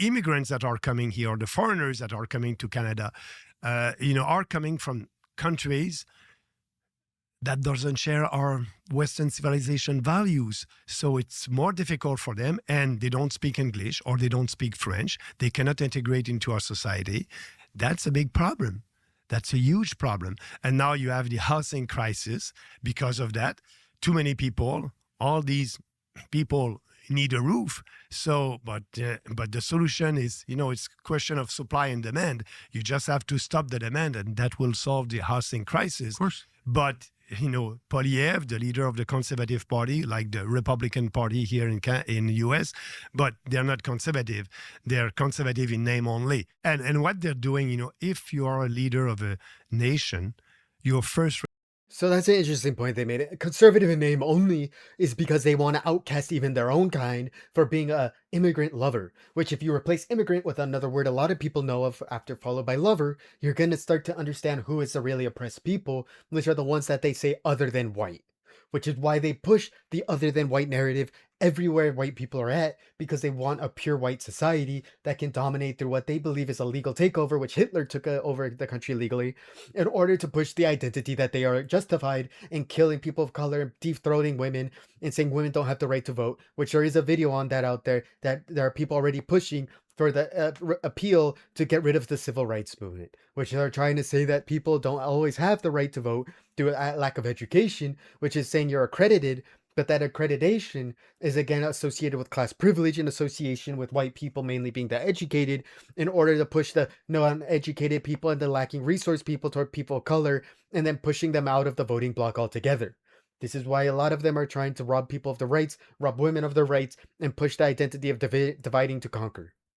immigrants that are coming here, or the foreigners that are coming to Canada, are coming from countries that doesn't share our Western civilization values. So it's more difficult for them, and they don't speak English or they don't speak French. They cannot integrate into our society. That's a big problem. That's a huge problem. And now you have the housing crisis because of that. Too many people, all these people need a roof. So, but the solution is, it's a question of supply and demand. You just have to stop the demand, and that will solve the housing crisis. Of course. But Poilievre, the leader of the Conservative Party, like the Republican Party here in the U.S., but they're not conservative. They're conservative in name only. And what they're doing, if you are a leader of a nation, your first. So that's an interesting point they made. Conservative in name only is because they want to outcast even their own kind for being a immigrant lover, which if you replace immigrant with another word a lot of people know of after followed by lover, you're going to start to understand who is the really oppressed people, which are the ones that they say other than white, which is why they push the other than white narrative everywhere white people are at, because they want a pure white society that can dominate through what they believe is a legal takeover, which Hitler took over the country legally, in order to push the identity that they are justified in killing people of color, deep-throating women, and saying women don't have the right to vote, which there is a video on that out there, that there are people already pushing for the appeal to get rid of the civil rights movement, which are trying to say that people don't always have the right to vote due to lack of education, which is saying you're accredited, but that accreditation is again associated with class privilege and association with white people mainly being the educated, in order to push the non-educated people and the lacking resource people toward people of color, and then pushing them out of the voting bloc altogether. This is why a lot of them are trying to rob people of their rights, rob women of their rights, and push the identity of dividing to conquer.